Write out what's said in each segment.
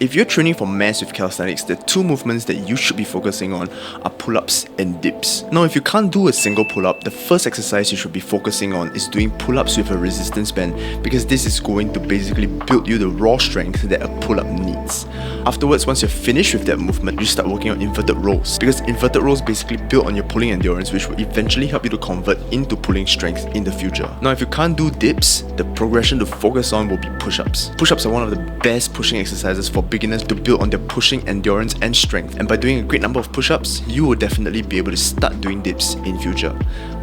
If you're training for mass with calisthenics, the two movements that you should be focusing on are pull-ups and dips. Now, if you can't do a single pull-up, the first exercise you should be focusing on is doing pull-ups with a resistance band, because this is going to basically build you the raw strength that a pull-up needs. Afterwards, once you're finished with that movement, you start working on inverted rows, because inverted rows basically build on your pulling endurance, which will eventually help you to convert into pulling strength in the future. Now, if you can't do dips, the progression to focus on will be push-ups. Push-ups are one of the best pushing exercises for beginners to build on their pushing endurance and strength, and by doing a great number of push-ups, you will definitely be able to start doing dips in future.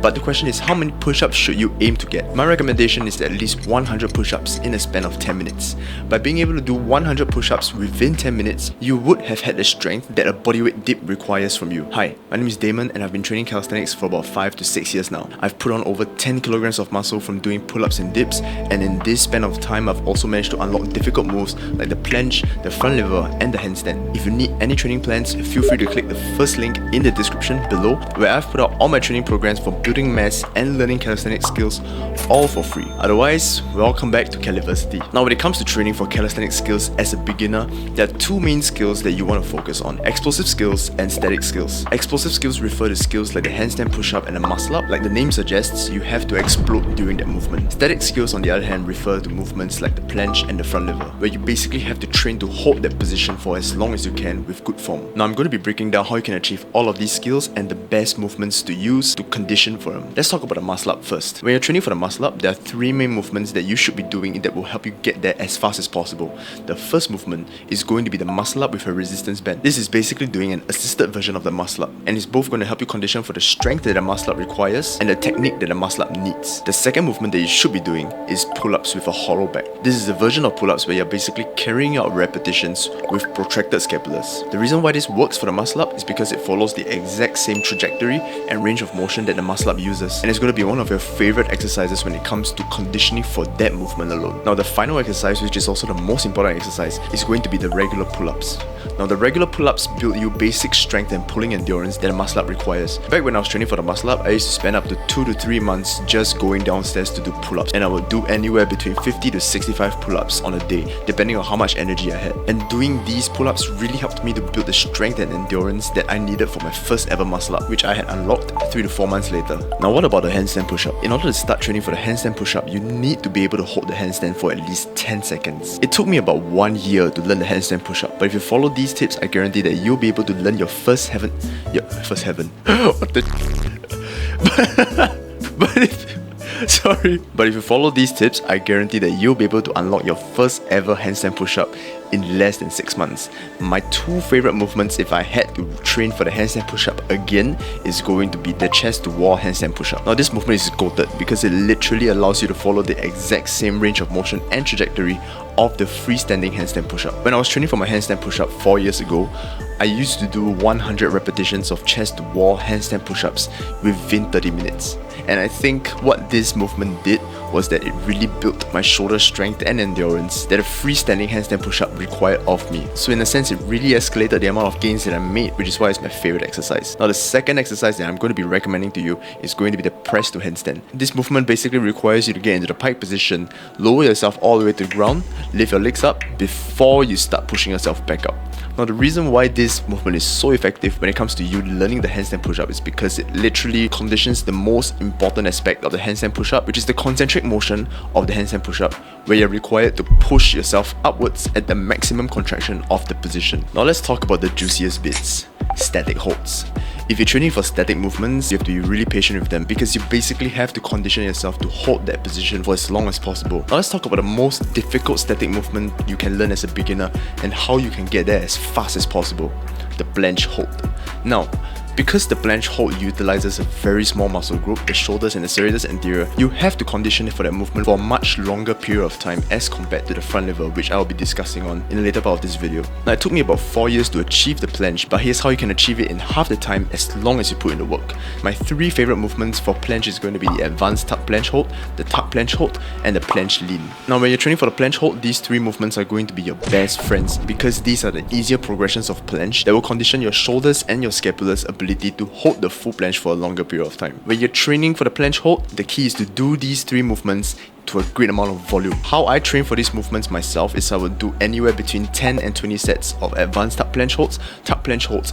But the question is, how many push-ups should you aim to get? My recommendation is at least 100 push-ups in a span of 10 minutes. By being able to do 100 push-ups within 10 minutes, you would have had the strength that a bodyweight dip requires from you. Hi, my name is Damon and I've been training calisthenics for about 5 to 6 years now. I've put on over 10 kilograms of muscle from doing pull-ups and dips, and in this span of time, I've also managed to unlock difficult moves like the planche, the front lever, and the handstand. If you need any training plans, feel free to click the first link in the description below, where I've put out all my training programs for building mass and learning calisthenics skills, all for free. Otherwise, welcome back to Caliversity. Now, when it comes to training for calisthenics skills as a beginner, there are two main skills that you want to focus on: explosive skills and static skills. Explosive skills refer to skills like the handstand push-up and the muscle up. Like the name suggests, you have to explode during that movement. Static skills, on the other hand, refer to movements like the planche and the front lever, where you basically have to train to hold that position for as long as you can with good form. Now, I'm going to be breaking down how you can achieve all of these skills and the best movements to use to condition for them. Let's talk about the muscle up first. When you're training for the muscle up, there are three main movements that you should be doing that will help you get there as fast as possible. The first movement is going to be the muscle up with a resistance band. This is basically doing an assisted version of the muscle up, and it's both going to help you condition for the strength that the muscle up requires and the technique that the muscle up needs. The second movement that you should be doing is pull-ups with a hollow back. This is a version of pull-ups where you're basically carrying out repetitions with protracted scapulars. The reason why this works for the muscle up is because it follows the exact same trajectory and range of motion that the muscle up uses, and it's going to be one of your favorite exercises when it comes to conditioning for that movement alone. Now, the final exercise, which is also the most important exercise, is going to be the regular pull-ups. Now, the regular pull-ups build you basic strength and pulling endurance that a muscle up requires. Back when I was training for the muscle up, I used to spend up to 2 to 3 months just going downstairs to do pull-ups, and I would do anywhere between 50 to 65 pull-ups on a day, depending on how much energy I had. And doing these pull-ups really helped me to build the strength and endurance that I needed for my first ever muscle up, which I had unlocked 3 to 4 months later. Now, what about the handstand push-up? In order to start training for the handstand push-up, you need to be able to hold the handstand for at least 10 seconds. It took me about 1 year to learn the handstand push-up, but if you follow these tips, I guarantee that you'll be able to learn your first heaven. What the? But if you follow these tips, I guarantee that you'll be able to unlock your first ever handstand push-up in less than 6 months. My two favorite movements, if I had to train for the handstand push-up again, is going to be the chest to wall handstand push-up. Now, this movement is goated because it literally allows you to follow the exact same range of motion and trajectory of the freestanding handstand push-up. When I was training for my handstand push-up 4 years ago, I used to do 100 repetitions of chest to wall handstand push-ups within 30 minutes. And I think what this movement did was that it really built my shoulder strength and endurance that a freestanding handstand push-up required of me. So in a sense, it really escalated the amount of gains that I made, which is why it's my favorite exercise. Now, the second exercise that I'm going to be recommending to you is going to be the press to handstand. This movement basically requires you to get into the pike position, lower yourself all the way to the ground, lift your legs up before you start pushing yourself back up. Now, the reason why this movement is so effective when it comes to you learning the handstand push-up is because it literally conditions the most important aspect of the handstand push-up, which is the concentric motion of the handstand push-up, where you're required to push yourself upwards at the maximum contraction of the position. Now, let's talk about the juiciest bits: static holds. If you're training for static movements, you have to be really patient with them, because you basically have to condition yourself to hold that position for as long as possible. Now, let's talk about the most difficult static movement you can learn as a beginner and how you can get there as fast as possible: the planche hold. Now, because the planche hold utilizes a very small muscle group, the shoulders and the serratus anterior, you have to condition it for that movement for a much longer period of time as compared to the front lever, which I will be discussing on in the later part of this video. Now, it took me about 4 years to achieve the planche, but here's how you can achieve it in half the time as long as you put in the work. My 3 favorite movements for planche is going to be the advanced tuck planche hold, the tuck planche hold, and the planche lean. Now, when you're training for the planche hold, these 3 movements are going to be your best friends, because these are the easier progressions of planche that will condition your shoulders and your scapula's ability to hold the full planche for a longer period of time. When you're training for the planche hold, the key is to do these 3 movements to a great amount of volume. How I train for these movements myself is I would do anywhere between 10 and 20 sets of advanced tuck planche holds,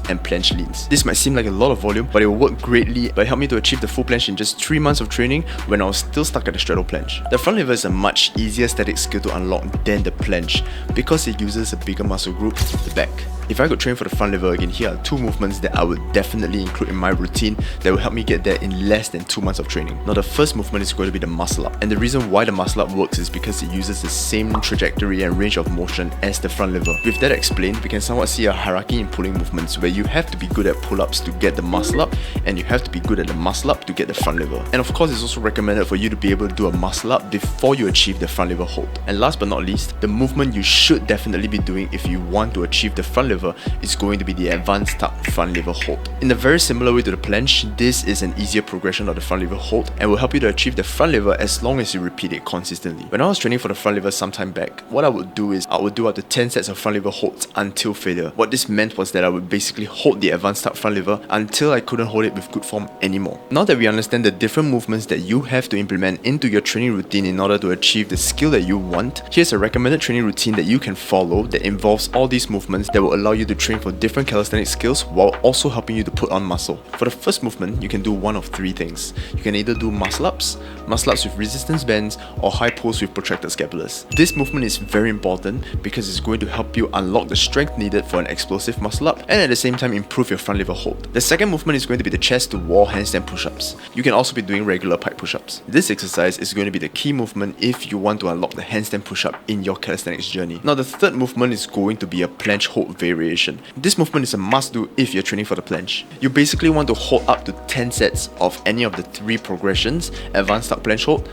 and planche leans. This might seem like a lot of volume, but it will work greatly by helping me to achieve the full planche in just 3 months of training when I was still stuck at the straddle planche. The front lever is a much easier static skill to unlock than the planche because it uses a bigger muscle group, the back. If I could train for the front lever again, here are 2 movements that I would definitely include in my routine that will help me get there in less than 2 months of training. Now the first movement is going to be the muscle up, and the reason why the muscle up works is because it uses the same trajectory and range of motion as the front lever. With that explained, we can somewhat see a hierarchy in pulling movements where you have to be good at pull-ups to get the muscle up, and you have to be good at the muscle up to get the front lever. And of course, it's also recommended for you to be able to do a muscle up before you achieve the front lever hold. And last but not least, the movement you should definitely be doing if you want to achieve the front lever is going to be the advanced tuck front lever hold. In a very similar way to the planche, this is an easier progression of the front lever hold and will help you to achieve the front lever as long as you repeat it consistently. When I was training for the front lever some time back, what I would do is I would do up to 10 sets of front lever holds until failure. What this meant was that I would basically hold the advanced tuck front lever until I couldn't hold it with good form anymore. Now that we understand the different movements that you have to implement into your training routine in order to achieve the skill that you want, here's a recommended training routine that you can follow that involves all these movements that will allow you to train for different calisthenics skills while also helping you to put on muscle. For the first movement, you can do one of 3 things. You can either do muscle ups with resistance bands, or high pulls with protracted scapulars. This movement is very important because it's going to help you unlock the strength needed for an explosive muscle up and at the same time improve your front lever hold. The second movement is going to be the chest to wall handstand push-ups. You can also be doing regular pike push-ups. This exercise is going to be the key movement if you want to unlock the handstand push-up in your calisthenics journey. Now the third movement is going to be a planche hold variation. This movement is a must do if you're training for the planche. You basically want to hold up to 10 sets of any of the 3 progressions: advanced tuck planche hold,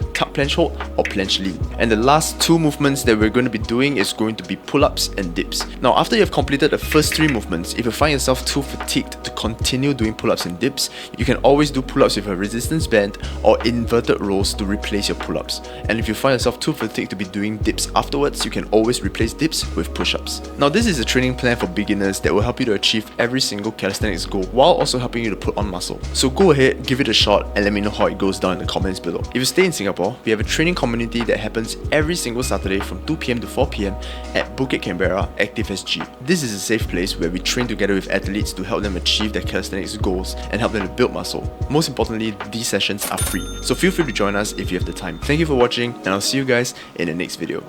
or planche lean. And the last 2 movements that we're going to be doing is going to be pull-ups and dips. Now after you've completed the first 3 movements, if you find yourself too fatigued to continue doing pull-ups and dips, you can always do pull-ups with a resistance band or inverted rows to replace your pull-ups. And if you find yourself too fatigued to be doing dips afterwards, you can always replace dips with push-ups. Now this is a training plan for beginners that will help you to achieve every single calisthenics goal while also helping you to put on muscle. So go ahead, give it a shot, and let me know how it goes down in the comments below. If you stay in Singapore, we have a training community that happens every single Saturday from 2 PM to 4 PM at Bukit Canberra Active SG. This is a safe place where we train together with athletes to help them achieve their calisthenics goals and help them to build muscle. Most importantly, these sessions are free, so feel free to join us if you have the time. Thank you for watching, and I'll see you guys in the next video.